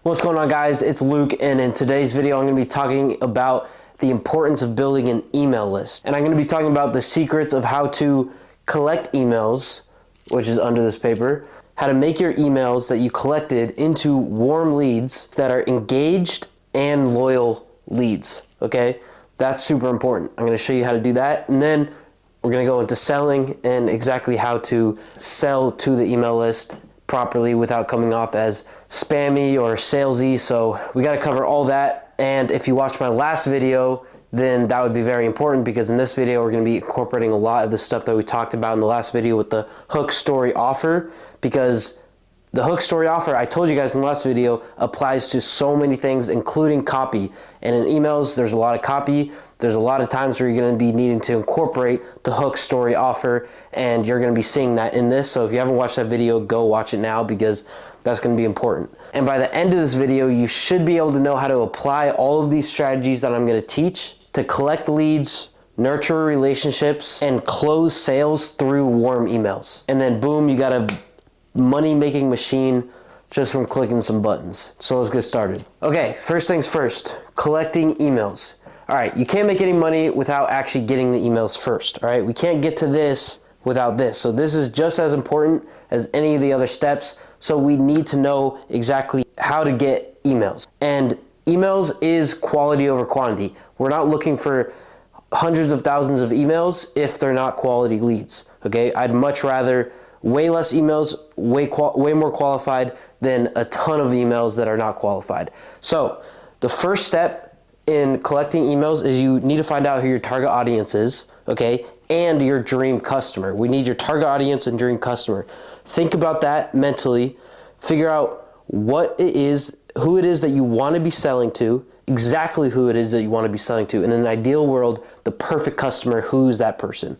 What's going on, guys? It's Luke, and in today's video I'm going to be talking about the importance of building an email list. And I'm going to be talking about the secrets of how to collect emails, which is under this paper, how to make your emails that you collected into warm leads that are engaged and loyal leads, okay? That's super important. I'm going to show you how to do that, and then we're going to go into selling and exactly how to sell to the email list properly without coming off as spammy or salesy. So we got to cover all that. And if you watched my last video, then that would be very important, because in this video we're going to be incorporating a lot of the stuff that we talked about in the last video with the hook story offer, because the hook story offer, I told you guys in the last video, applies to so many things, including copy. And in emails, there's a lot of copy. There's a lot of times where you're going to be needing to incorporate the hook story offer, and you're going to be seeing that in this. So if you haven't watched that video, go watch it now, because that's going to be important. And by the end of this video, you should be able to know how to apply all of these strategies that I'm going to teach to collect leads, nurture relationships, and close sales through warm emails. And then boom, you got a money-making machine just from clicking some buttons. So let's get started. Okay, first things first, collecting emails. All right, you can't make any money without actually getting the emails first, all right? We can't get to this without this. So this is just as important as any of the other steps. So we need to know exactly how to get emails. And emails is quality over quantity. We're not looking for hundreds of thousands of emails if they're not quality leads, okay? I'd much rather way less emails, way more qualified than a ton of emails that are not qualified. So the first step in collecting emails is you need to find out who your target audience is, okay, and your dream customer. We need your target audience and dream customer. Think about that mentally. Figure out what it is, who it is that you want to be selling to, exactly who it is that you want to be selling to. In an ideal world, the perfect customer, who's that person?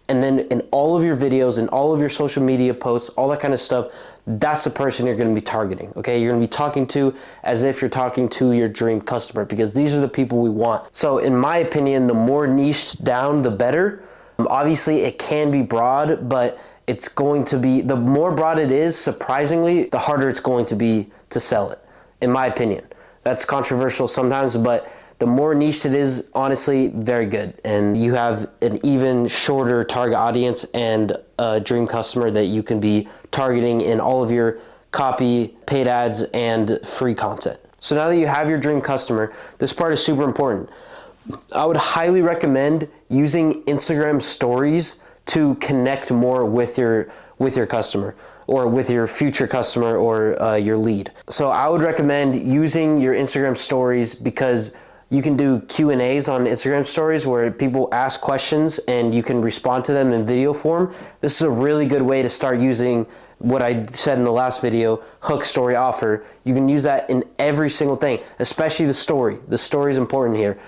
And then in all of your videos and all of your social media posts, all that kind of stuff, that's the person you're going to be targeting, okay? You're going to be talking to as if you're talking to your dream customer, because these are the people we want. So in my opinion, the more niched down, the better. Obviously, it can be broad, but it's going to be, the more broad it is, surprisingly, the harder it's going to be to sell it, in my opinion. That's controversial sometimes, but the more niche it is, honestly, very good. And you have an even shorter target audience and a dream customer that you can be targeting in all of your copy, paid ads, and free content. So now that you have your dream customer, this part is super important. I would highly recommend using Instagram stories to connect more with your customer, or with your future customer, or your lead. So I would recommend using your Instagram stories, because you can do Q&As on Instagram stories where people ask questions and you can respond to them in video form. This is a really good way to start using what I said in the last video, hook story offer. You can use that in every single thing, especially the story. The story is important here.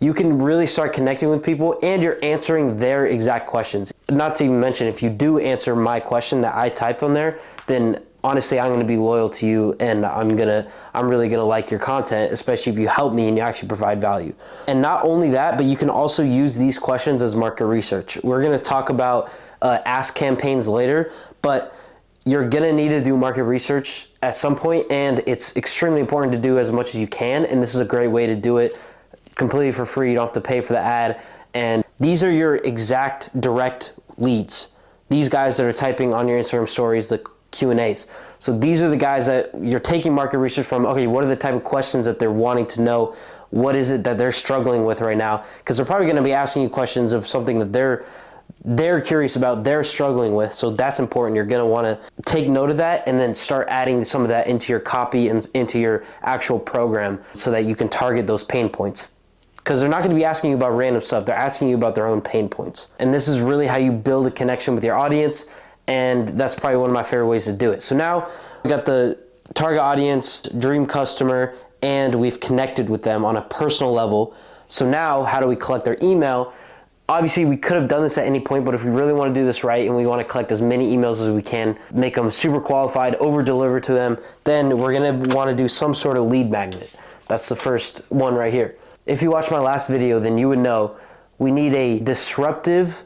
You can really start connecting with people, and you're answering their exact questions. Not to even mention, if you do answer my question that I typed on there, then honestly, I'm going to be loyal to you, and I'm really going to like your content, especially if you help me and you actually provide value. And not only that, but you can also use these questions as market research. We're going to talk about ask campaigns later, but you're going to need to do market research at some point, and it's extremely important to do as much as you can. And this is a great way to do it completely for free. You don't have to pay for the ad. And these are your exact direct leads. These guys that are typing on your Instagram stories, the Q&As. So these are the guys that you're taking market research from. Okay, what are the type of questions that they're wanting to know? What is it that they're struggling with right now? Because they're probably going to be asking you questions of something that they're curious about, they're struggling with. So that's important. You're going to want to take note of that, and then start adding some of that into your copy and into your actual program, so that you can target those pain points. Because they're not going to be asking you about random stuff. They're asking you about their own pain points. And this is really how you build a connection with your audience. And that's probably one of my favorite ways to do it. So now we got the target audience, dream customer, and we've connected with them on a personal level. So now how do we collect their email? Obviously, we could have done this at any point, but if we really want to do this right and we want to collect as many emails as we can, make them super qualified, over-deliver to them, then we're going to want to do some sort of lead magnet. That's the first one right here. If you watched my last video, then you would know we need a disruptive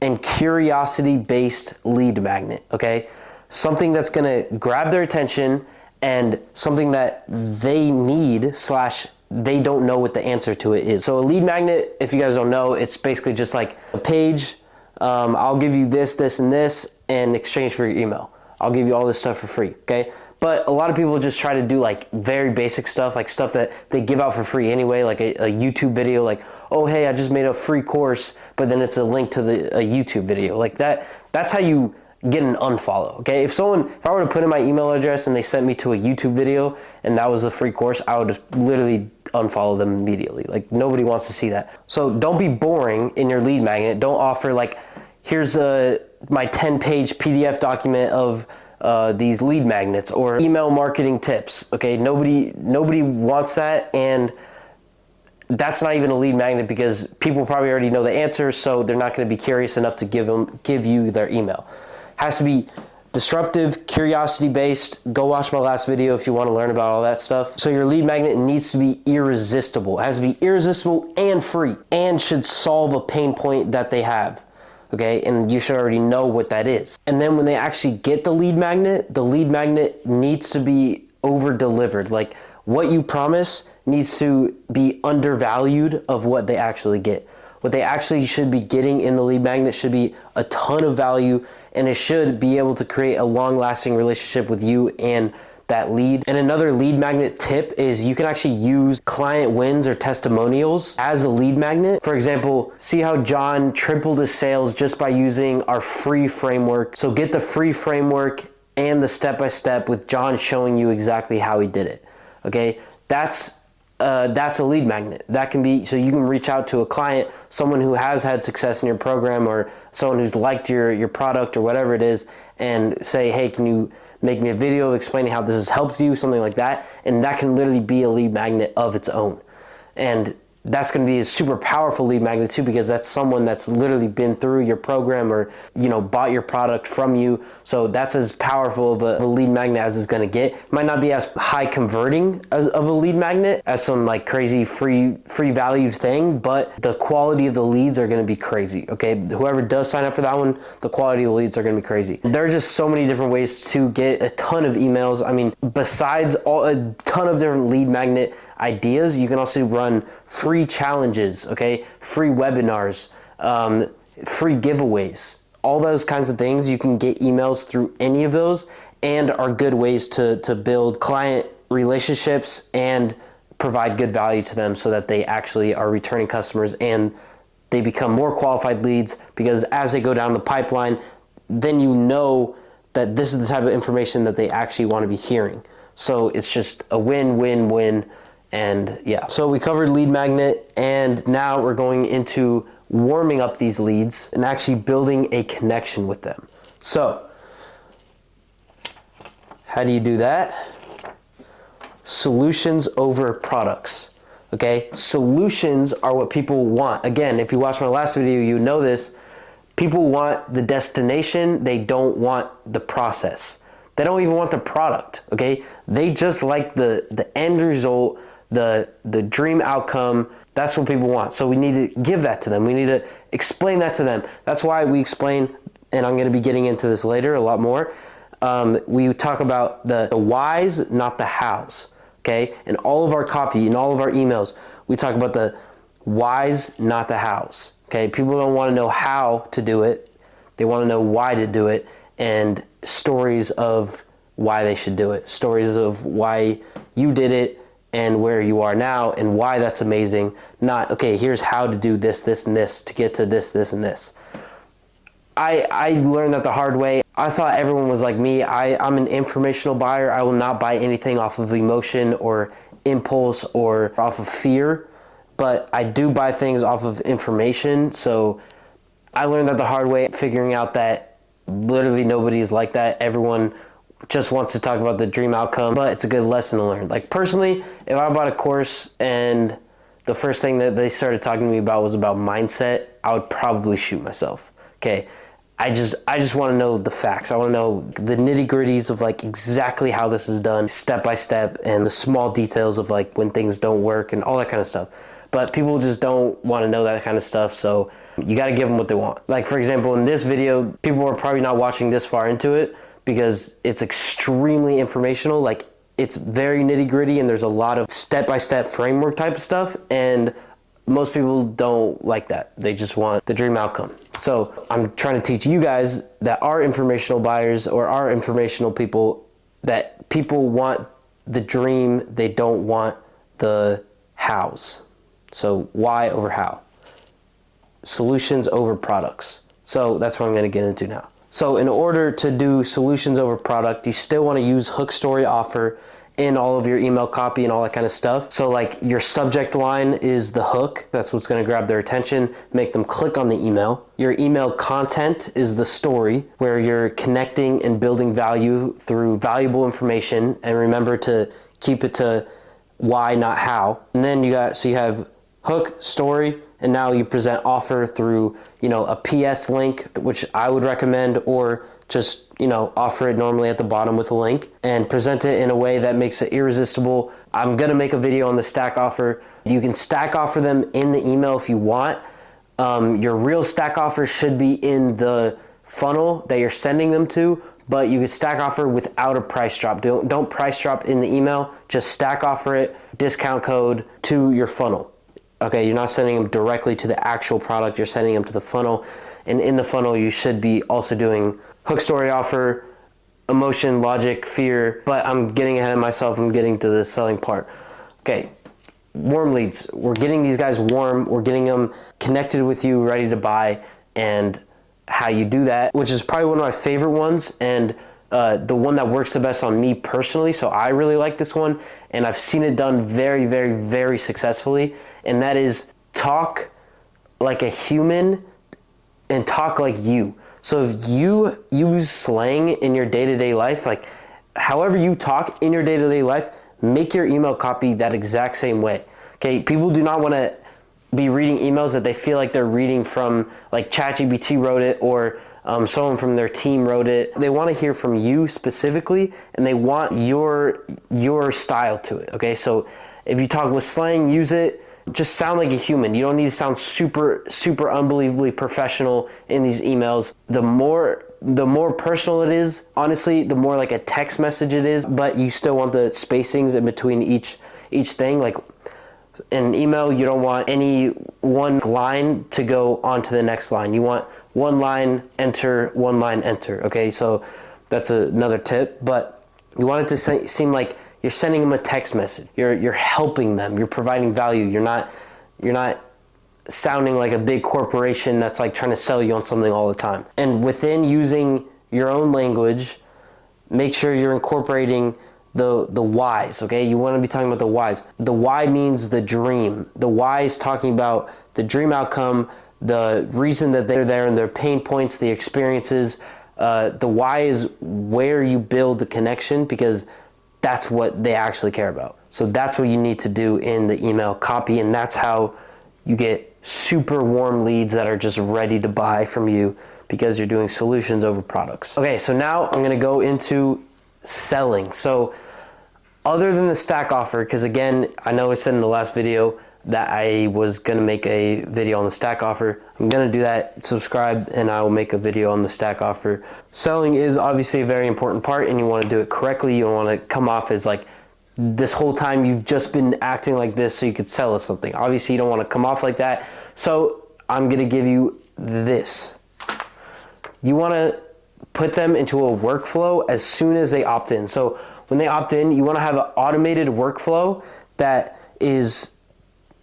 and curiosity-based lead magnet, okay? Something that's gonna grab their attention and something that they need slash they don't know what the answer to it is. So a lead magnet, if you guys don't know, it's basically just like a page. I'll give you this, this, and this in exchange for your email. I'll give you all this stuff for free, okay? But a lot of people just try to do like very basic stuff, like stuff that they give out for free anyway, like a YouTube video, like, oh, hey, I just made a free course, but then it's a link to a YouTube video. Like that's how you get an unfollow, okay? If I were to put in my email address and they sent me to a YouTube video and that was a free course, I would literally unfollow them immediately. Like, nobody wants to see that. So don't be boring in your lead magnet. Don't offer like, here's my 10-page PDF document of these lead magnets or email marketing tips, okay? Nobody wants that, and that's not even a lead magnet because people probably already know the answer, so they're not going to be curious enough to give you their email. Has to be disruptive, curiosity-based. Go watch my last video if you want to learn about all that stuff. So your lead magnet needs to be irresistible. It has to be irresistible and free, and should solve a pain point that they have, okay? And you should already know what that is. And then when they actually get the lead magnet needs to be over-delivered. Like, what you promise needs to be undervalued of what they actually get. What they actually should be getting in the lead magnet should be a ton of value, and it should be able to create a long-lasting relationship with you and that lead. And another lead magnet tip is you can actually use client wins or testimonials as a lead magnet. For example, see how John tripled his sales just by using our free framework. So get the free framework and the step-by-step with John showing you exactly how he did it, okay? That's a lead magnet. That can be, so you can reach out to a client, someone who has had success in your program or someone who's liked your product or whatever it is, and say, hey, can you make me a video explaining how this has helped you, something like that. And that can literally be a lead magnet of its own. And that's going to be a super powerful lead magnet too, because that's someone that's literally been through your program or, you know, bought your product from you. So that's as powerful of a lead magnet as it's going to get. It might not be as high converting of a lead magnet as some like crazy free valued thing, but the quality of the leads are going to be crazy. Okay, whoever does sign up for that one, the quality of the leads are going to be crazy. There are just so many different ways to get a ton of emails. I mean, besides a ton of different lead magnet ideas, you can also run free challenges, okay, free webinars, free giveaways, all those kinds of things. You can get emails through any of those, and are good ways to build client relationships and provide good value to them so that they actually are returning customers and they become more qualified leads, because as they go down the pipeline, then you know that this is the type of information that they actually want to be hearing. So it's just a win-win-win. And yeah, so we covered lead magnet, and now we're going into warming up these leads and actually building a connection with them. So how do you do that? Solutions over products. Okay, solutions are what people want. Again, if you watched my last video, you know this. People want the destination, they don't want the process. They don't even want the product, okay? They just like the end result, the dream outcome. That's what people want. So we need to give that to them. We need to explain that to them. That's why we explain, and I'm going to be getting into this later a lot more. We talk about the whys, not the hows, okay? In all of our copy, in all of our emails, we talk about the whys, not the hows, okay? People don't want to know how to do it. They want to know why to do it, and stories of why they should do it. Stories of why you did it and where you are now and why that's amazing. Not, okay, here's how to do this, this, and this to get to this, this, and this. I learned that the hard way. I thought everyone was like me. I'm an informational buyer. I will not buy anything off of emotion or impulse or off of fear, but I do buy things off of information. So I learned that the hard way, figuring out that literally nobody is like that. Everyone just wants to talk about the dream outcome, but it's a good lesson to learn. Like personally, if I bought a course and the first thing that they started talking to me about was about mindset, I would probably shoot myself. Okay, I just want to know the facts. I want to know the nitty-gritties of like exactly how this is done, step by step, and the small details of like when things don't work and all that kind of stuff. But people just don't want to know that kind of stuff, so you got to give them what they want. Like for example, in this video, people are probably not watching this far into it because it's extremely informational. Like it's very nitty gritty and there's a lot of step-by-step framework type of stuff, and most people don't like that. They just want the dream outcome. So I'm trying to teach you guys that are informational buyers or are informational people, that people want the dream, they don't want the hows. So why over how? Solutions over products. So that's what I'm going to get into now. So in order to do solutions over product, you still want to use hook, story, offer in all of your email copy and all that kind of stuff. So like your subject line is the hook. That's what's going to grab their attention, make them click on the email. Your email content is the story, where you're connecting and building value through valuable information. And remember to keep it to why, not how. And then you have hook, story, and now you present offer through, a PS link, which I would recommend, or just, offer it normally at the bottom with a link and present it in a way that makes it irresistible. I'm going to make a video on the stack offer. You can stack offer them in the email if you want. Your real stack offer should be in the funnel that you're sending them to, but you can stack offer without a price drop. Don't price drop in the email, just stack offer it, discount code to your funnel. Okay, you're not sending them directly to the actual product, you're sending them to the funnel. And in the funnel, you should be also doing hook, story, offer, emotion, logic, fear, but I'm getting ahead of myself. I'm getting to the selling part. Okay, warm leads. We're getting these guys warm. We're getting them connected with you, ready to buy, and how you do that, which is probably one of my favorite ones, and the one that works the best on me personally. So I really like this one, and I've seen it done very, very, very successfully, and that is talk like a human and talk like you. So if you use slang in your day-to-day life, like however you talk in your day-to-day life, make your email copy that exact same way. Okay, people do not want to be reading emails that they feel like they're reading from, like ChatGPT wrote it, or someone from their team wrote it. They want to hear from you specifically, and they want your style to it. Okay, so if you talk with slang, use it. Just sound like a human. You don't need to sound super, super unbelievably professional in these emails. The more personal it is, honestly, the more like a text message it is, but you still want the spacings in between each thing. Like in an email, you don't want any one line to go on to the next line. You want one line, enter, one line, enter. Okay, so that's another tip, but you want it to seem like you're sending them a text message. You're helping them. You're providing value. You're not sounding like a big corporation that's like trying to sell you on something all the time. And within using your own language, make sure you're incorporating the whys. Okay, you want to be talking about the whys. The why means the dream. The why is talking about the dream outcome, the reason that they're there, and their pain points, the experiences. The why is where you build the connection, because that's what they actually care about. So that's what you need to do in the email copy, and that's how you get super warm leads that are just ready to buy from you, because you're doing solutions over products. Okay, so now I'm gonna go into selling. So other than the stack offer, because again, I know I said in the last video that I was gonna make a video on the stack offer. I'm gonna do that. Subscribe and I will make a video on the stack offer. Selling is obviously a very important part, and you wanna do it correctly. You don't wanna come off as like this whole time you've just been acting like this so you could sell us something. Obviously you don't wanna come off like that. So I'm gonna give you this. You wanna put them into a workflow as soon as they opt in. So when they opt in, you wanna have an automated workflow that is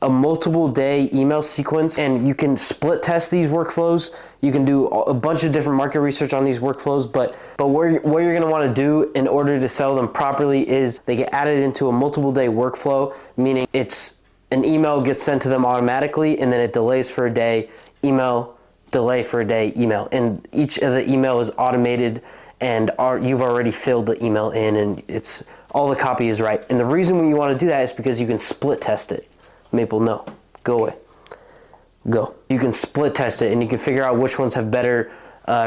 a multiple day email sequence, and you can split test these workflows. You can do a bunch of different market research on these workflows, but what you're gonna wanna do in order to sell them properly is they get added into a multiple day workflow, meaning it's an email gets sent to them automatically, and then it delays for a day, email, delay for a day, email. And each of the email is automated, and you've already filled the email in, and it's all the copy is right. And the reason you wanna do that is because you can split test it. Maple, no, go away, go. You can split test it, and you can figure out which ones have better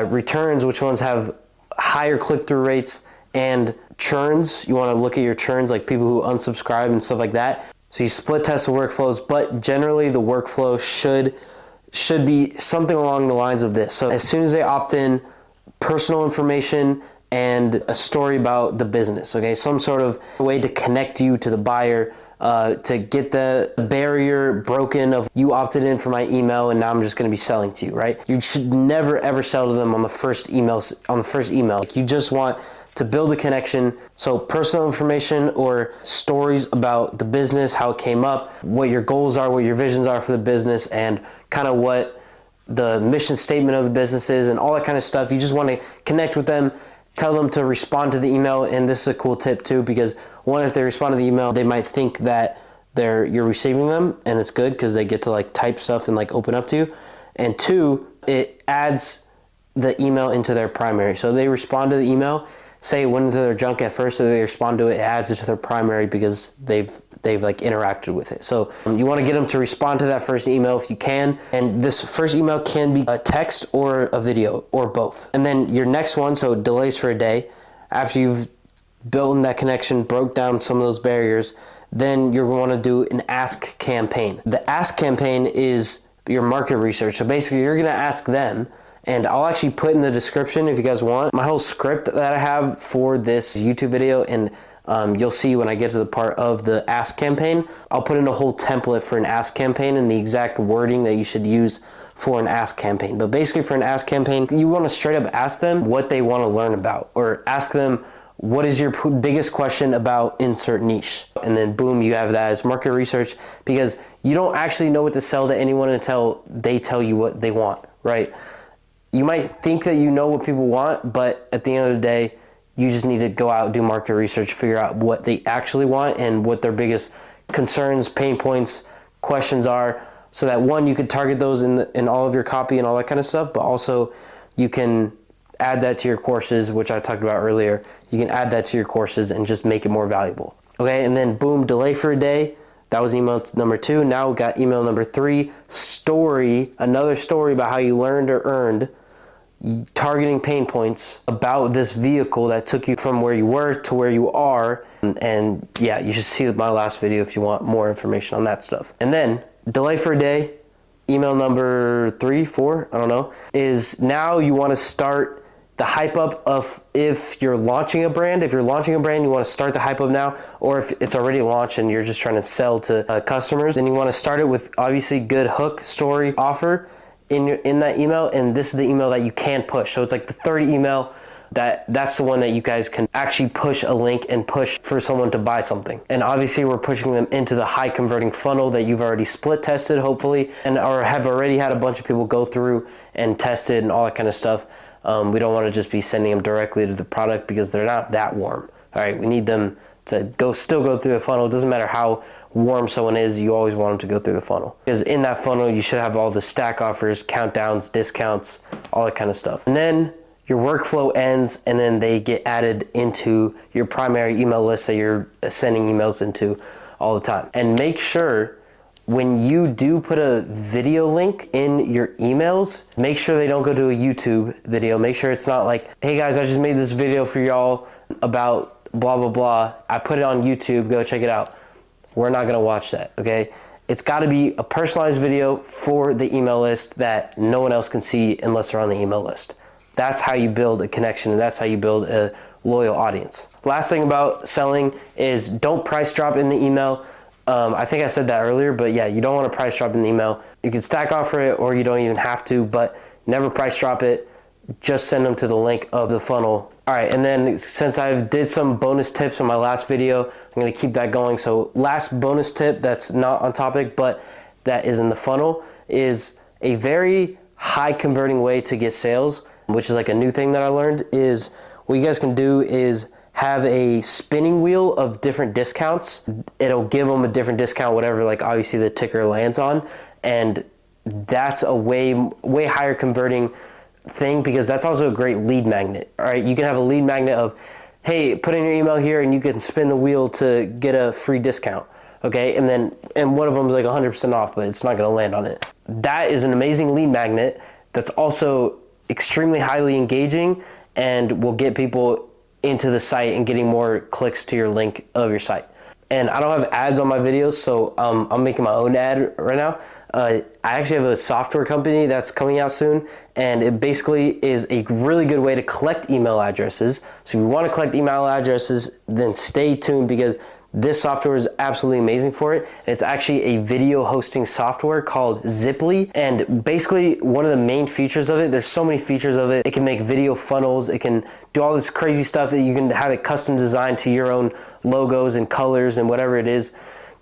returns, which ones have higher click-through rates and churns. You wanna look at your churns, like people who unsubscribe and stuff like that. So you split test the workflows, but generally the workflow should be something along the lines of this. So as soon as they opt in, personal information and a story about the business, okay? Some sort of way to connect you to the buyer, to get the barrier broken of you opted in for my email and now I'm just going to be selling to you, right? You should never ever sell to them on the first email. Like, you just want to build a connection. So personal information or stories about the business, how it came up, what your goals are, what your visions are for the business, and kind of what the mission statement of the business is and all that kind of stuff. You just want to connect with them, tell them to respond to the email. And this is a cool tip too, because one, if they respond to the email, they might think that you're receiving them, and it's good because they get to like type stuff and like open up to you. And two, it adds the email into their primary. So they respond to the email, say it went into their junk at first, so they respond to it, it adds it to their primary because they've like interacted with it. So you want to get them to respond to that first email if you can. And this first email can be a text or a video or both. And then your next one, so delays for a day, after you've built in that connection, broke down some of those barriers, then you're going to do an ask campaign. The ask campaign is your market research. So basically you're going to ask them, and I'll actually put in the description if you guys want my whole script that I have for this YouTube video, and you'll see when I get to the part of the ask campaign, I'll put in a whole template for an ask campaign and the exact wording that you should use for an ask campaign. But basically for an ask campaign, you want to straight up ask them what they want to learn about, or ask them, what is your biggest question about insert niche? And then boom, you have that as market research, because you don't actually know what to sell to anyone until they tell you what they want, right? You might think that you know what people want, but at the end of the day, you just need to go out, do market research, figure out what they actually want and what their biggest concerns, pain points, questions are, so that one, you could target those in all of your copy and all that kind of stuff, but also you can add that to your courses, which I talked about earlier. You can add that to your courses and just make it more valuable. Okay, and then boom, delay for a day. That was email number 2. Now we got email number 3, story, another story about how you learned or earned, targeting pain points about this vehicle that took you from where you were to where you are. And yeah, you should see my last video if you want more information on that stuff. And then delay for a day, email number 3, 4, I don't know, is now you want to start the hype up of if you're launching a brand. If you're launching a brand, you want to start the hype up now, or if it's already launched and you're just trying to sell to customers, then you want to start it with obviously good hook, story, offer in that email. And this is the email that you can push. So it's like the third email that's the one that you guys can actually push a link and push for someone to buy something. And obviously we're pushing them into the high converting funnel that you've already split tested, hopefully, and or have already had a bunch of people go through and tested and all that kind of stuff. We don't want to just be sending them directly to the product because they're not that warm. All right, we need them to still go through the funnel. It doesn't matter how warm someone is, you always want them to go through the funnel. Because in that funnel, you should have all the stack offers, countdowns, discounts, all that kind of stuff. And then your workflow ends, and then they get added into your primary email list that you're sending emails into all the time. And make sure when you do put a video link in your emails, make sure they don't go to a YouTube video. Make sure it's not like, hey guys, I just made this video for y'all about blah, blah, blah. I put it on YouTube, go check it out. We're not gonna watch that, okay? It's gotta be a personalized video for the email list that no one else can see unless they're on the email list. That's how you build a connection, and that's how you build a loyal audience. Last thing about selling is don't price drop in the email. I think I said that earlier, but yeah, you don't want to price drop in the email. You can stack offer it, or you don't even have to, but never price drop it. Just send them to the link of the funnel. All right, and then since I did some bonus tips in my last video, I'm gonna keep that going. So last bonus tip that's not on topic, but that is in the funnel, is a very high converting way to get sales, which is like a new thing that I learned, is what you guys can do is have a spinning wheel of different discounts. It'll give them a different discount, whatever, like obviously the ticker lands on. And that's a way higher converting thing, because that's also a great lead magnet. All right, you can have a lead magnet of, hey, put in your email here and you can spin the wheel to get a free discount. Okay, and one of them is like 100% off, but it's not gonna land on it. That is an amazing lead magnet that's also extremely highly engaging and will get people into the site and getting more clicks to your link of your site. and I don't have ads on my videos, so I'm making my own ad right now. I actually have a software company that's coming out soon, and it basically is a really good way to collect email addresses. So if you want to collect email addresses, then stay tuned, because this software is absolutely amazing for it. It's actually a video hosting software called Ziply, and basically one of the main features of it, there's so many features of it. It can make video funnels, it can do all this crazy stuff that you can have it custom designed to your own logos and colors and whatever it is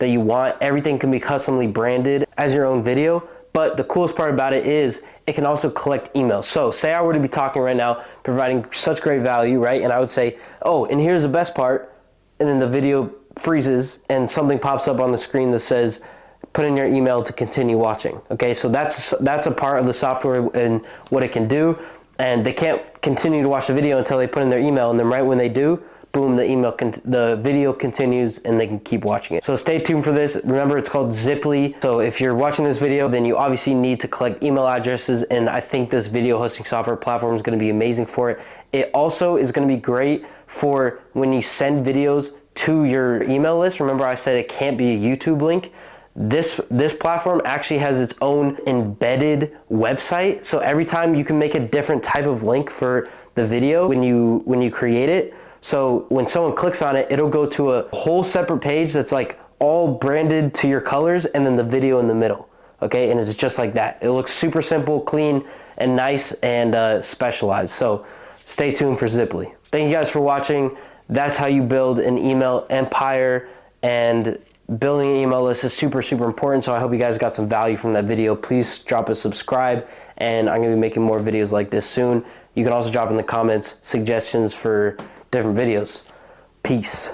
that you want. Everything can be customly branded as your own video. But the coolest part about it is it can also collect emails. So say I were to be talking right now, providing such great value, right? And I would say, oh, and here's the best part, and then the video freezes and something pops up on the screen that says put in your email to continue watching. Okay, so that's a part of the software and what it can do, and they can't continue to watch the video until they put in their email, and then right when they do, boom, the video continues and they can keep watching it. So stay tuned for this. Remember, it's called Ziply. So if you're watching this video, then you obviously need to collect email addresses, and I think this video hosting software platform is going to be amazing for it. It also is going to be great for when you send videos to your email list. Remember, I said it can't be a YouTube link. This platform actually has its own embedded website. So every time you can make a different type of link for the video when you create it. So when someone clicks on it, it'll go to a whole separate page that's like all branded to your colors, and then the video in the middle. Okay, and it's just like that. It looks super simple, clean, and nice, and specialized. So stay tuned for Ziply. Thank you guys for watching. That's how you build an email empire, and building an email list is super, super important. So I hope you guys got some value from that video. Please drop a subscribe, and I'm gonna be making more videos like this soon. You can also drop in the comments suggestions for different videos. Peace.